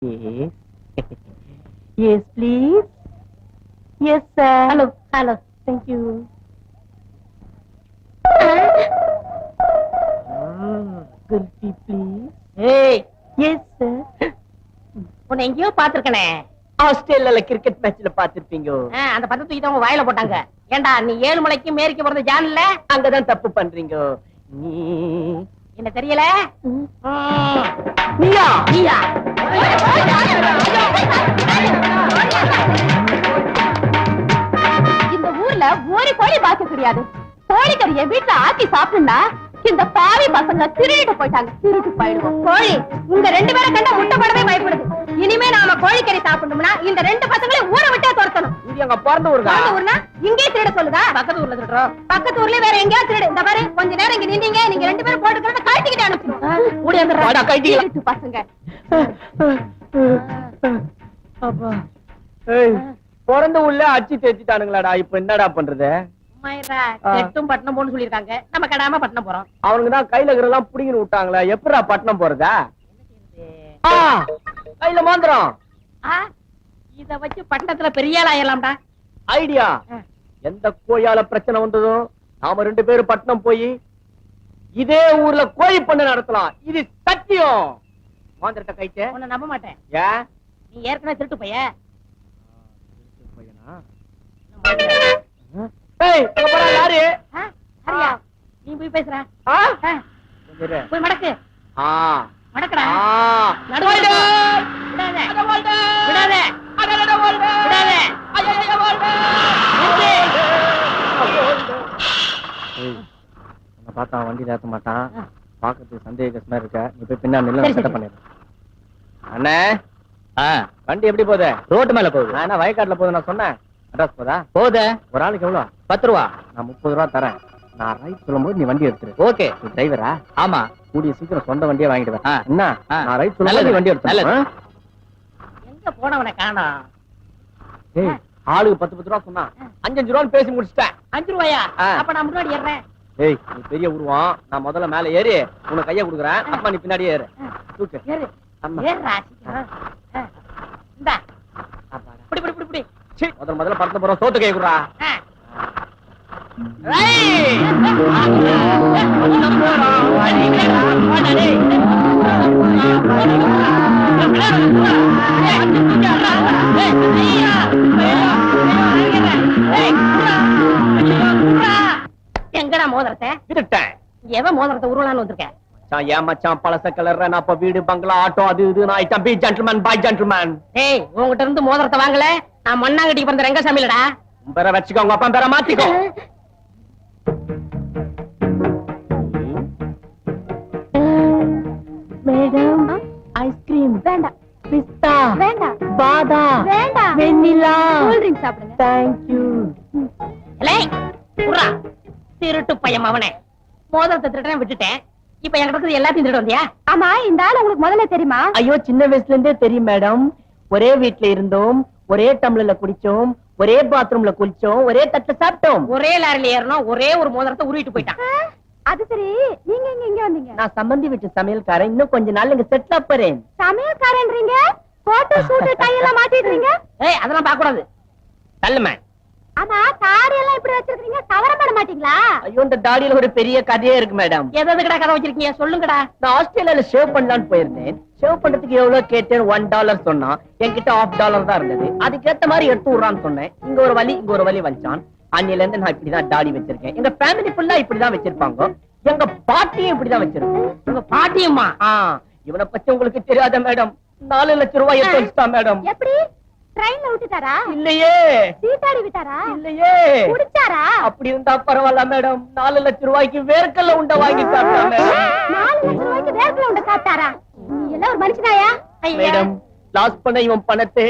Yes. Yes, please. Yes, sir. Hello, hello. Thank you. Gulfi, please. Hey, Yes, sir. உன்னை எங்கேயோ பாத்துருக்கனே. ஆஸ்திரேலியால cricket மேட்ச்ல பாத்திருப்பீங்க. அந்த பத்து தூக்கி உங்க வாயில போட்டாங்க. ஏண்டா நீ 7 மலைக்கு மேற்கு போறது ஜான்ல? அங்கதான் தப்பு பண்றீங்க. நீ என்ன தெரியல? நீயா? நீயா? இந்த ஊர்ல ஒரு கோழி பாக்க கிடையாது. கோழிக்கறியை வீட்டுல ஆக்கி சாப்பிடுனா இந்த பாவி பசங்க திருடிட்டு போயிட்டாங்க. திருட்டு போயிடுவோம். கோழி உங்க 2 பேரை கண்ட முட்டை படவே பயப்படுது. இனிமே நாம கோழிக்கறி சாப்பிடணும்னா இந்த 2 பசங்களையும் ஊரை விட்டே துரத்தணும். இது எங்க பிறந்த ஊருக்கா? பிறந்த ஊர்னா இங்கே திருட சொல்லுதா? பக்கத்து ஊர்ல திருடுறோம். பக்கத்து ஊர்ல வேற எங்கேயா திருடு. இந்த பாரு கொஞ்ச நேரம் இங்க நின்னீங்க, நீங்க 2 பேரும் போட்டுக்கிறத கழட்டிக்கிட்டு அனுப்பிடுவோம். ஓடி வாடா, கழட்டிக்கலாம். திருட்டு பசங்க. அப்பா. ஏய், பிறந்த ஊர்ல அடிச்சு தேத்திட்டானுங்களாடா. இப்ப என்னடா பண்றது? கெட்டும் பட்டணம் போன்னு சொல்லிருக்காங்க. நம்ம கடாம பட்டணம் போறோம். அவனுக்கு தான் கையில இருக்கிறதெல்லாம் புடிங்கிட்டு விட்டாங்களே. எப்படா பட்டணம் போறதா? கையில மாந்திரம். இத வச்சு பட்டணத்துல பெரிய ஆள் ஆயிரலாம்டா. ஐடியா. எந்த கோயால பிரச்சனை வந்ததோ நாம 2 பேரும் பட்டணம் போய் இதே ஊர்ல கோழி பண்ண நடத்தலாம். இது சத்தியம். மாந்திரத்தை கைட்டு உன்னை நம்ப மாட்டேன். ஏன்? நீ ஏற்கனவே திருட்டு பைய. ஏய், அங்க போறா யாரு? சரியா? நீ போய் பேசுற. ஆ? போய் மடக்கு. மடக்கடா. நடுவுல நடுவுல. விடாத. அட வால்டா. விடாத. அட வால்டா. விடாத. ஐயோ வால்டா. ஏய், உன்னை பார்த்தா வண்டியில ஏத்த மாட்டான். பாக்கிறதுக்கு சந்தேகமா இருக்க. நீ போய் பின்னாடி நில்ல, சரி, செட்டப் சரி. பண்ணிடு. அண்ணே, வண்டி எப்படி போகுது? ரோட்டு மேல போகுது. நான் என்ன வயக்காட்டுல போகுது நான் சொன்னேன். அட்ரஸ் போதா? போகுது. ஒரு ஆளுக்கு எவ்வளவு? 10 ரூபா. நான் 30 ரூபா தரேன். நான் ரைட் சொல்லும்போது நீ வண்டி எடுத்துரு. ஓகே. நீ டிரைவரா? ஆமா. கூடிய சீக்கிரம் சொந்த வண்டியே வாங்கிடுவேன். ஆ. என்ன? ஆ. நான் ரைட் சொல்லும்போது நல்லது. நீ வண்டி எடுத்து. நல்லது. எங்க போனவனை காணோம். ஏய், ஆளுக்கு 10 ரூபா சொன்னா 5 ரூபான்னு பேசி முடிச்சிட்டேன். 5 ரூபாயா? ஆ. அப்ப நான் முன்னாடி ஏறேன். ஏய், நீ பெரிய உருவம். நான் முதல்ல மேல ஏறி உனக்கு கைய கொடுக்குறேன். அப்பா நீ பின்னாடியே ஏறு. தூக்கு. ஏறு. ஆமா. ஏறுடா, சீக்கிரம். இந்தா. அப்பாடா. புடி புடி புடி புடி. சீ, முதல்ல படத்துல போறோம். சோத்து கை குடுறா. ஆ. எங்கடா மோதிரத்தை? விட்டுட்டேன். எவன் மோதிரத்தை உருவலான்னு வந்திருக்கேன்? மச்சான், ஏன் மச்சான் பழச கலர்ற? நான் இப்ப வீடு பங்களா ஆட்டோ அது இது நான் ஐட்டம் பி ஜென்டில்மேன் பாய் ஜென்டில்மேன். ஏய், உன்கிட்ட இருந்து மோதிரத்தை வாங்கல. நான் மண்ணாங்கட்டிக்கு பிறந்த ரங்கசாமிலடா. உன் பேரை வச்சுக்கோ, உங்க அப்பா பேரை மாத்திக்கோ. மேடம் ஐஸ்கிரீம் வேண்டாம். பிஸ்தா வேண்டாம். பாதாம் வேண்டாம். வெண்ணிலா. கூல் ட்ரிங்க் சாப்பிடுங்க. தேங்க்யூ. ஏய், உர்ரா. திருட்டு பையன் அவனே. மோதிரத்தை திருட்டேன் விட்டுட்டேன். இப்ப என்கிட்ட இருக்கிறது எல்லாத்தையும் திருட வந்தியா? ஆமா, இந்த ஆள் உங்களுக்கு முதல்ல தெரியுமா? ஐயோ, சின்ன வயசுல இருந்தே தெரியும் மேடம். ஒரே வீட்ல இருந்தோம், ஒரே டம்ளர்ல குடிச்சோம், ஒரே பாத்ரூம்ல குளிச்சோம், ஒரே தட்டுல சாப்பிட்டோம். ஒரே லாரில ஏறணும், ஒரே ஒரு மோதிரத்தை உருவிட்டு போயிட்டான். அது சரி, நீங்க இங்க வந்தீங்க? நான் சம்பந்தி வீட்டு சமையல்காரன். இன்னும் கொஞ்ச நாள் இங்க செட்டில் ஆப்பறேன். சமையல்காரன்றீங்க, போட்டோ ஷூட் டை எல்லாம் மாட்டிடுறீங்க. ஏய், அதெல்லாம் பார்க்க கூடாது. தள்ளுமே. ஆமா, தாடி எல்லாம் இப்படி வச்சிருக்கீங்க, கவர பண்ண மாட்டீங்களா? ஐயோ, இந்த தாடியில ஒரு பெரிய கதையே இருக்கு மேடம். எதுக்குடா கதை வச்சிருக்கீங்க? சொல்லுங்கடா. நான் ஆஸ்திரேலியால ஷேவ் பண்ணலான்னு போயிருந்தேன். ஷேவ் பண்றதுக்கு எவ்வளவு கேட்டேன்? $1 சொன்னா. என்கிட்ட $1/2 தான் இருந்தது. அதுக்கேத்த மாதிரி எடுத்து விடுறான்னு சொன்னேன். இங்க ஒரு வலி, இங்க ஒரு வலி வச்சான். அன்னில இருந்து நான் இப்படிதான் தாடி வச்சிருக்கேன். எங்க ஃபேமிலி ஃபுல்லா இப்படிதான் வச்சிருப்பாங்க. எங்க பாட்டியும் இப்படிதான் வச்சிருக்கோம். உங்க பாட்டியம்மா? இவனை பத்தி உங்களுக்கு தெரியாத மேடம். 4 லட்சம் ரூபாய் எடுத்து வச்சுட்டான் மேடம். எப்படி? ட்ரெயின்ல விட்டுட்டாரா? இல்லையே. சீட்டாடி விட்டாரா? இல்லையே. குடிச்சாரா? அப்படி இருந்தா பரவாயில்ல மேடம். 4 லட்சம் ரூபாய்க்கு வேர்க்கல்ல உண்டை வாங்கி சாப்பிட்டா மேடம். 4 லட்சம் ரூபாய்க்கு வேர்க்கல உண்ட சாப்பிட்டாரா? நீ எல்லாம் ஒரு மனுஷனாயா? மேடம், லாஸ் பண்ண இவன் பணத்தை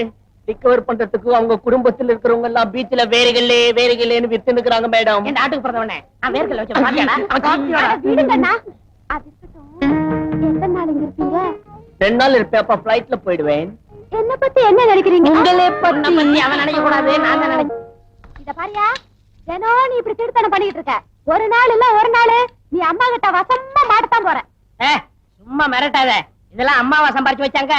ரிகவர் பண்றதுக்கு அவங்க குடும்பத்தில் இருக்கிறவங்க எல்லாம் பீச்ல வேறுகளேன்னு வித்து நிக்கிறாங்க மேடம். என் நாட்டுக்கு பிறந்தவனே. நான் வேர்க்கல வச்சு பாத்தியாடா? அவன் காப்பியோட. விடுங்கண்ணா. அது இருக்கட்டும். எத்தனை நாள் இங்க இருப்பீங்க? 2 நாள் இருப்பேன். அப்ப பிளைட்ல போயிடுவேன். என்ன பத்தி என்ன நினைக்கிறீங்க? உங்களே உன்னை பத்தி அவன் நினைக்க கூடாது, நான் தான் நினைக்கிறேன். இத பாரியா, தினம் நீ இப்படி திருத்தனம் பண்ணிட்டு இருக்க. ஒரு நாள் இல்ல ஒரு நாள் நீ அம்மா கிட்ட வசமா மாட்டத்தான் போற. சும்மா மிரட்டாத. இதெல்லாம் அம்மாவா சம்பாரிச்சு வச்சாங்க.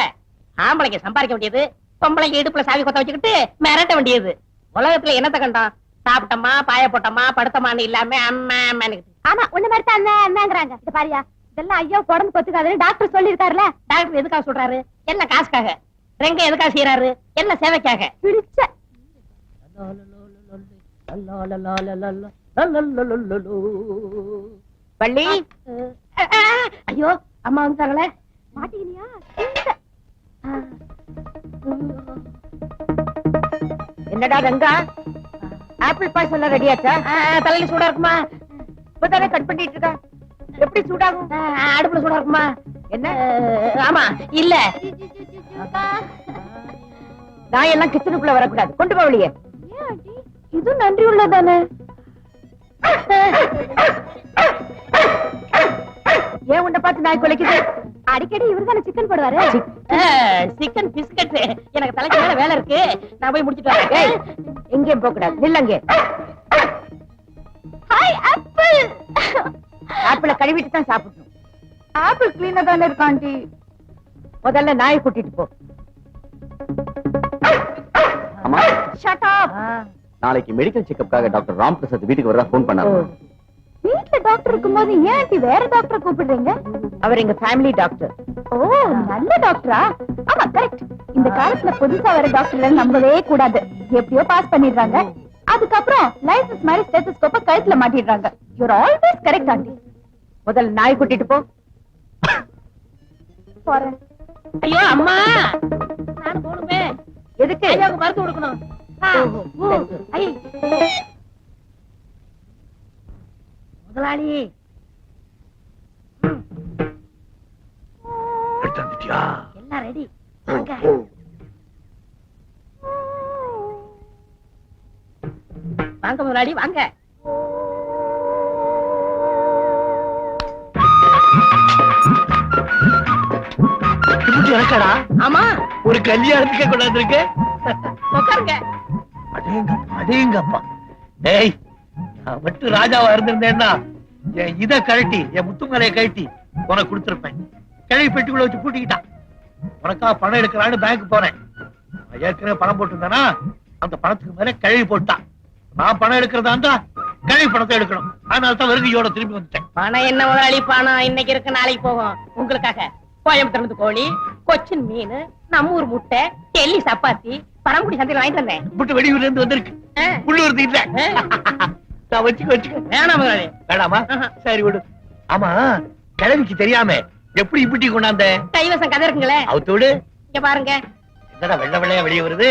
ஆம்பளைங்க சம்பாதிக்க வேண்டியது, பொம்பளைங்க இடுப்புல சாவி கொத்த வச்சுக்கிட்டு மிரட்ட வேண்டியது. உலகத்துல என்னத்த கண்டோம்? சாப்பிட்டோமா, பாய போட்டோமா, படுத்தமான்னு இல்லாம அம்மா அம்மான்னு. ஆமா, உன்ன மாதிரி தான் அண்ணாங்கிறாங்க. இது பாரியா, இதெல்லாம் ஐயா உடம்பு கொத்துக்காதுன்னு டாக்டர் சொல்லிருக்காருல. டாக்டர் எதுக்காக சொல்றாரு? என்ன காசுக்காக. ரெங்க எதுக்காக செய்யறாரு? என்ன சேவைக்காக. பிடிச்ச பள்ளி ஐயோ, அம்மா வந்துட்டாங்களே. மாட்டீங்கயா? என்னடா ரங்கா, ஆப்பிள் பாய்ஸ் எல்லாம் ரெடியாச்சா? தலையில சூடா இருக்குமா? இப்பதானே கட் பண்ணிட்டு இருக்க, எப்படி சூடாகும்? அடுப்புல சூடா இருக்குமா? என்ன? ஆமா, இல்ல நான் எல்லாம் கிச்சனுக்குள்ள வரக்கூடாது, கொண்டு போ வெளியே. இது நன்றி உள்ளதானே. ஏன் உன்னை பார்த்து நாய் குலைக்குது? அடிக்கடி இவரு தானே சிக்கன் போடுவாரு. Chicken biscuit. எனக்கு தலைக்கு மேல வேலை இருக்கு, நான் போய் முடிச்சிட்டு வரேன். எங்கேயும் போக கூடாது, நில்லங்க. Hi apple. ஆப்பிள கழுவிட்டு தான் சாப்பிடணும். ஆப்பிள் கிளீனா தானே இருக்கு ஆண்டி. முதல்ல நாயை கூட்டிட்டு போ. அம்மா, ஷட் அப். நாளைக்கு மெடிக்கல் செக்கப்காக டாக்டர் ராம் பிரசாத் வீட்டுக்கு வரதா போன் பண்ணாரு. வீட்ல டாக்டர் இருக்கும்போது ஏன் ஆண்டி வேற டாக்டரை கூப்பிடுறீங்க? அவர் எங்க ஃபேமிலி டாக்டர். ஓ, நல்ல டாக்டரா? ஆமா, கரெக்ட். இந்த காலத்துல புதுசா வர டாக்டர்ல நம்பவே கூடாது. எப்படியோ பாஸ் பண்ணிடுறாங்க. அதுக்கப்புறம் லைசன்ஸ் மாதிரி ஸ்டெத்தஸ்கோப்ப கழுத்துல மாட்டிடுறாங்க. You are always correct aunty. முதல்ல நாய் கூட்டிட்டு போ. போறேன். ஐயோ அம்மா, நான் போணுமே. எதுக்கு? ஐயாவுக்கு மருந்து கொடுக்கணும். ஐ. முதலாளி எல்லாம் ரெடி. வாங்க வாங்க முதலாளி, வாங்க. எனக்கடா ஆமா, ஒரு கல்யாணத்துக்கே கொண்டாந்து இருக்கு. உட்காருங்க. அடேங்கப்பா. டேய், நான் மட்டும் ராஜாவா இருந்திருந்தேன்னா என் இத கழட்டி, என் முத்துமலையை கழட்டி உனக்கு கொடுத்திருப்பேன். கிழவி பெட்டிக்குள்ள வச்சு பூட்டிக்கிட்டான். உனக்கா பணம் எடுக்கலான்னு பேங்க் போறேன். நான் ஏற்கனவே பணம் போட்டிருந்தேனா அந்த பணத்துக்கு மேல கிழவி போட்டான். நான் பணம் எடுக்கிறதா இருந்தா கிழவி பணத்தை எடுக்கணும். அதனால தான் வெறுங்கையோட திரும்பி வந்துட்டேன். பணம் என்ன முதலாளி, பணம் இன்னைக்கு இருக்கு நாளைக்கு போகும். உங்களுக்காக கோயம்புத்தூர்ல இருந்து கோழி, கொச்சின் மீன், நம்ம ஊர் முட்டை, டெல்லி சப்பாத்தி, பரம்புடி சந்தையில வாங்கிட்டு வந்தேன். முட்டு வெளியூர்ல இருந்து வந்திருக்கு. உள்ளூர் இல்ல. நான் வச்சுக்க. வேணாம் முதலாளி. வேணாமா? சரி விடு. ஆமா, கிழவிக்கு தெரியாம எப்படி இப்படி கொண்டாந்த? கைவசம் கதை இருக்குங்களே, அவுத்தோடு. இங்க பாருங்க. என்னடா வெள்ளை வெள்ளையா வெளியே வருது?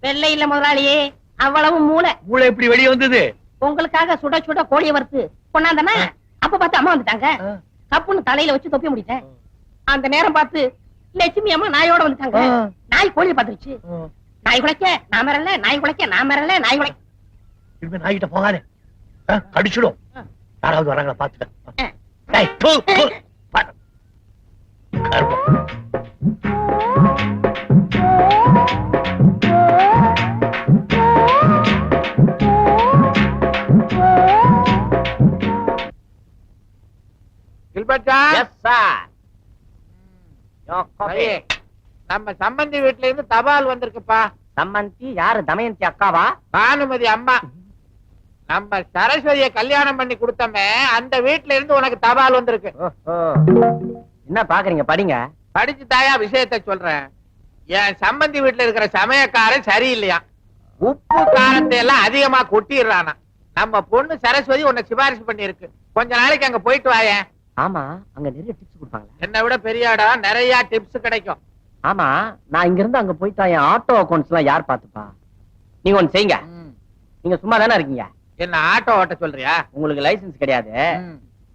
வெள்ளை இல்ல முதலாளியே, அவ்வளவு மூளை. மூளை எப்படி வெளியே வந்தது? உங்களுக்காக சுட சுட கோழிய வறுத்து கொண்டாந்தனா அப்ப பார்த்து அம்மா வந்துட்டாங்க. கப்புன்னு தலையில வச்சு தொப்பி முடிட்டேன். அந்த நேரம் பார்த்து லட்சுமி அம்மா நாயோட வந்துட்டாங்க. நாய் கோழிய பாத்துருச்சு. நாய் குலைக்க நான் மரல, நாய் குலைக்க நான் மரல, நாய் குலைக்க. இனிமே நாய்கிட்ட போகாதே, கடிச்சிடும். யாராவது வராங்களா பாத்துக்க. டேய், தூ, தூ. கருப்பம். நம்ம சம்பந்தி வீட்டுல இருந்து தபால் வந்திருக்குப்பா. சம்மந்தி யாரு? தமயந்தி அக்காவா? பானுமதி அம்மா. நம்ம சரஸ்வதியை கல்யாணம் பண்ணி கொடுத்தமே அந்த வீட்டுல இருந்து உனக்கு தபால் வந்திருக்கு. என்ன பாக்குறீங்க? படிங்க. படிச்சு தாயா விஷயத்த சொல்றேன். என் சம்பந்தி வீட்டுல இருக்கிற சமயக்காரன் சரியில்லையா, உப்பு காரத்தை எல்லாம் அதிகமா கொட்டிடுறானா. நம்ம பொண்ணு சரஸ்வதி உன்னை சிபாரிசு பண்ணி இருக்கு. கொஞ்ச நாளைக்கு அங்க போயிட்டு வாயேன். ஆமா, அங்க நிறைய டிப்ஸ் கொடுப்பாங்களா? என்னை விட பெரிய இடம், நிறைய டிப்ஸ் கிடைக்கும். ஆமா, நான் இங்க இருந்து அங்க போயிட்டா என் ஆட்டோ அக்கௌண்ட்ஸ் எல்லாம் யார் பாத்துப்பா? நீங்க ஒண்ணு செய்யுங்க. நீங்க சும்மா தானே இருக்கீங்க. என்ன ஆட்டோ ஓட்ட சொல்றியா? உங்களுக்கு லைசென்ஸ் கிடையாது.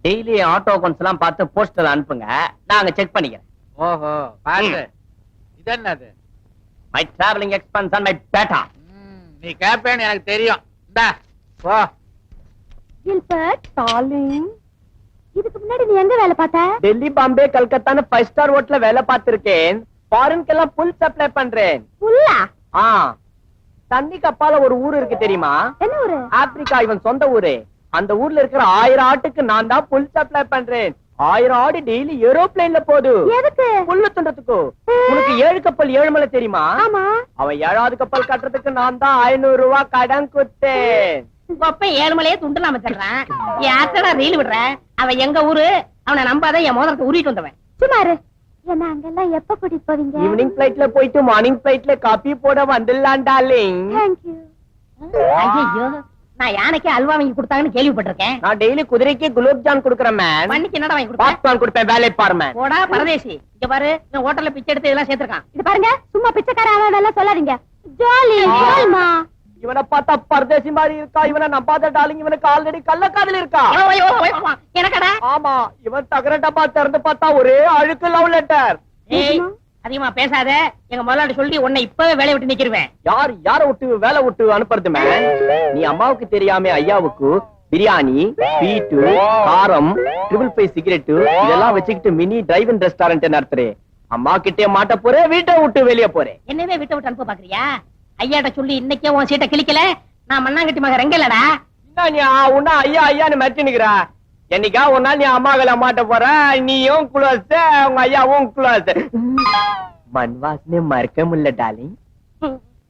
டெய்லி ஆட்டோ அக்கௌண்ட்ஸ் எல்லாம் பார்த்து போஸ்டர்ல அனுப்புங்க, நான் அங்க செக் பண்ணிக்கிறேன். ஓஹோ, பாரு. இது என்னது? My travelling expense and my data. நீ கேப்பேன்னு எனக்கு தெரியும். இந்தா போ. கில்பர்ட் டார்லிங், இதுக்கு முன்னாடி நீ எங்க வேலை பார்த்த? டெல்லி, பாம்பே, கல்கத்தான்னு 5 ஸ்டார் ஹோட்டல்ல வேலை பார்த்திருக்கேன். ஃபாரின்க்கு எல்லாம் புல் சப்ளை பண்றேன். புல்லா? ஆ, தண்ணிக்கு அப்பால ஒரு ஊர் இருக்கு தெரியுமா? என்ன ஊரு? ஆப்பிரிக்கா இவன் சொந்த ஊரு. அந்த ஊர்ல இருக்கிற 1000 ஆட்டுக்கு நான் தான் புல் சப்ளை பண்றேன். 1000 ஆடு டெய்லி ஏரோப்ளேன்ல போகுது. எதுக்கு? புல்லு துண்டத்துக்கு. உனக்கு 7 கப்பல் 7 மலை தெரியுமா? ஆமா. அவன் 7வது கப்பல் கட்டுறதுக்கு நான் தான் 500 ரூபாய் கடன் கொடுத்தேன். கொப்ப 7 மலையே துண்டு நாம தர்றான். யார்டா ரீல் விடுற? அவன் எங்க ஊரு, அவனை நம்பாத, என் மோதிரத்தை உருவிட்டு வந்தவன். சுமாரு என்ன அங்கெல்லாம் எப்ப கூட்டிட்டு போவீங்க? ஈவினிங் பிளைட்ல போயிட்டு மார்னிங் பிளைட்ல காபி போட வந்துடலாம் டார்லிங். தேங்க்யூ. ஐயோ, நான் யானைக்கு அல்வா வாங்கி கொடுத்தாங்கன்னு கேள்விப்பட்டிருக்கேன். நான் டெய்லி குதிரைக்கு குலோப் ஜான் கொடுக்கறேன் மேன். பண்ணிக்கு என்னடா வாங்கி கொடுப்பேன்? பாப்கார்ன் கொடுப்பேன், வேலை பாரு மேன். போடா பரதேசி. இங்க பாரு, இந்த ஹோட்டல்ல பிச்சை எடுத்து இதெல்லாம் சேர்த்திருக்கான். இது பாருங்க, சும்மா பிச்சைக்கார ஆளாடெல்லாம் சொல்லாதீங்க. ஜாலி ஜாலிமா. இவனை பார்த்தா பரதேசி மாதிரி இருக்கா. இவனை நம்பாத டார்லிங், இவனுக்கு ஆல்ரெடி கள்ளக்காதல் இருக்கா. எனக்கடா? ஆமா, இவன் தகர டப்பா திறந்து பார்த்தா ஒரே அழுக்கு லவ் லெட்டர். ஏய், அதிகமா பேசாத. எங்க முதலாளி சொல்லி உன்னை இப்பவே வேலைய விட்டு நிக்கிருவேன். யார விட்டு வேலை விட்டு அனுப்புறது மேன்? நீ அம்மாவுக்கு தெரியாம ஐயாவுக்கு பிரியாணி, ஸ்வீட்டு, காரம், 555 சிகரெட் இதெல்லாம் வச்சுக்கிட்டு மினி டிரைவ் இன் ரெஸ்டாரண்ட் நடத்துறே. அம்மா கிட்டே மாட்ட போறே, வீட்டை விட்டு வெளியே போறேன். என்னவே வீட்டை விட்டு அனுப்ப பாக்குறியா? ஐயாட்ட சொல்லி இன்னைக்கே உன் சீட்டை கிழிக்கல. நான் மண்ணாங்கட்டி மக ரெங்கலடா. என்ன நீ உன்னா ஐயா ஐயான்னு மறைச்சு நிக்கிறா? என்னைக்கா ஒரு நாள் நீ அம்மாக்களை மாட்ட போற, நீயும் குளோஸ், உங்க ஐயாவும் குளோஸ். மண் வாசனை மறக்க முடியல டார்லிங்.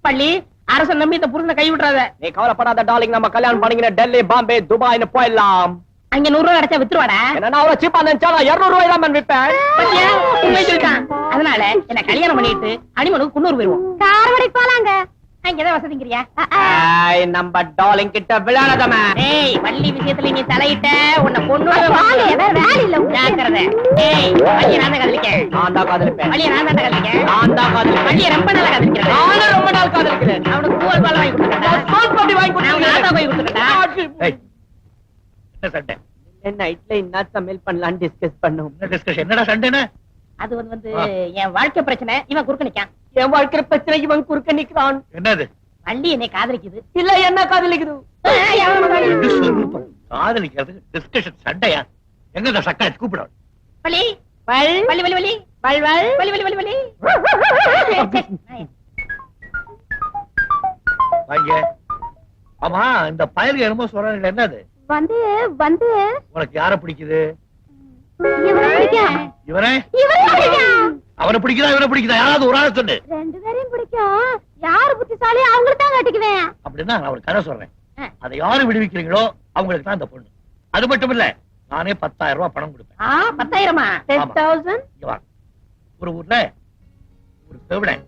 பள்ளி அரசன் நம்பி இந்த புருஷனை கை விட்டுறாத. நீ கவலைப்படாத டார்லிங், நம்ம கல்யாணம் பண்ணிக்கிற டெல்லி, பாம்பே, துபாய்னு போயிடலாம். அங்க 100 ரூபாய் கிடைச்சா வித்துருவாடா. என்ன அவ்வளவு சீப்பா நினைச்சா 200 ரூபாய் தான் விற்பேன். பாத்தியா? உண்மையை சொல்லிட்டான். அதனால என்ன கல்யாணம் பண்ணிட்டு அனிமனுக்கு குன்னூர் போயிருவோம். காரவடை போலாங்க. அங்கதான் வசதிங்கிறியா? நம்ம டார்லிங் கிட்ட விளையாடாதமே. ஏய், பள்ளி விஷயத்துல நீ தலையிட்ட உன்னை பொண்ணு வாலி, வேற வேலை இல்ல. ஜாக்கிரதை. ஏய், பள்ளியை நான் தான் காதலிக்கேன். நான் தான் காதலிப்பேன். பள்ளியை நான் தான் காதலிக்கேன். நான் தான் காதலிப்பேன். பள்ளியை ரொம்ப நாளா காதலிக்கிறேன். நானும் ரொம்ப நாள் காதலிக்கிறேன். அவனுக்கு பூவல் பால் வாங்கி கொடுத்துட்டா. ஸ்கூல் போட்டி வாங்கி நான் போய் கொடுத்துட்டா. ஏய், என்ன சண்டை? நைட்ல என்ன சமையல் பண்ணலாம்னு டிஸ்கஸ் பண்ணோம். என்ன டிஸ்கஷன்? என்னடா சண்டைன்னு? அது வந்து என் வாழ்க்கை பிரச்சனை. இவன் குறுக்க நிக்கான். என் வாழ்க்கை பிரச்சனை இவன் குறுக்க நிக்கிறான். என்னது? வள்ளி என்னை காதலிக்குது. இல்ல என்ன காதலிக்குது? விஸ்வரூபம். காதலிக்கிறதுக்கு டிஸ்கஷன் சண்டையா? எங்க இந்த சக்கரை கூப்பிட? வள்ளி வள் வள்ளி வள்ளி வள்ளி வள் வள் வள்ளி வள்ளி வள்ளி வள்ளி. வாங்க. ஆமா, இந்த பயலுக்கு என்னமோ சொல்றாங்க, என்னது? வந்து வந்து உனக்கு யார பிடிக்குது? இவனை பிடிக்கும். இவனே? இவனை பிடிக்கும். அவனை பிடிக்குதா இவனை பிடிக்குதா? யாராவது ஒரு ஆளை சொல்லு. ரெண்டு பேரையும் பிடிக்கும். யாரு புத்திசாலி அவங்களுக்கு தான் கட்டிக்குவேன். அப்படின்னா நான் ஒரு கதை சொல்றேன். அதை யாரு விடுவிக்கிறீங்களோ அவங்களுக்கு தான் இந்த பொண்ணு. அது மட்டும் இல்ல, நானே 10,000 ரூபாய் பணம் கொடுப்பேன். 10,000? 10,000. இங்க வா. ஒரு ஊர்ல ஒரு செவிடன்,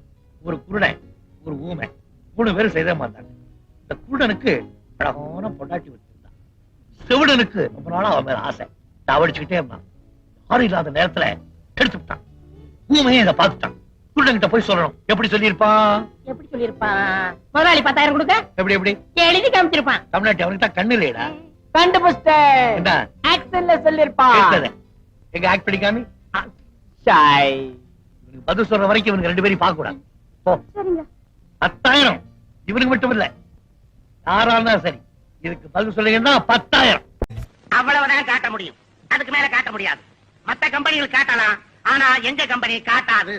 ஒரு குருடன், ஒரு ஊமை 3 பேரும் செய்த மாட்டாங்க. இந்த குருடனுக்கு அழகான பொண்டாட்டி வச்சிருந்தான். செவிடனுக்கு ரொம்ப நாளா அவன் மேல ஆசை. தவடிச்சுக்கிட்டே இருந்தான். யாரும் இல்லாத நேரத்துல எடுத்து விட்டான். ஊமையே இதை பார்த்துட்டான். குருடன் கிட்ட போய் சொல்லணும். எப்படி சொல்லியிருப்பான்? எப்படி சொல்லிருப்பான்? முதலாளி 10,000 கொடுக்க எப்படி எப்படி எழுதி காமிச்சிருப்பான். தமிழ்நாட்டு அவனுக்கு தான் கண்ணு இல்லையடா. கண்டுபிடிச்சேன். என்ன ஆக்சன்ல சொல்லிருப்பா. கேட்டது? எங்க ஆக்ட் பண்ணிக்காமி ஷாய். இவனுக்கு பதில் சொல்ற வரைக்கும் இவனுக்கு 2 பேரையும் பார்க்க கூடாது. போ. சரிங்க. 10,000 இவனுக்கு மட்டும் இல்ல, யாரா இருந்தா சரி. இதுக்கு பதில் சொல்லுங்கன்னா 10,000. அவ்வளவுதான் காட்ட முடியும். அதுக்கு மேல காட்ட முடியாது. மத்த கம்பெனிகள் காட்டலாம், ஆனா எங்க கம்பெனி காட்டாது.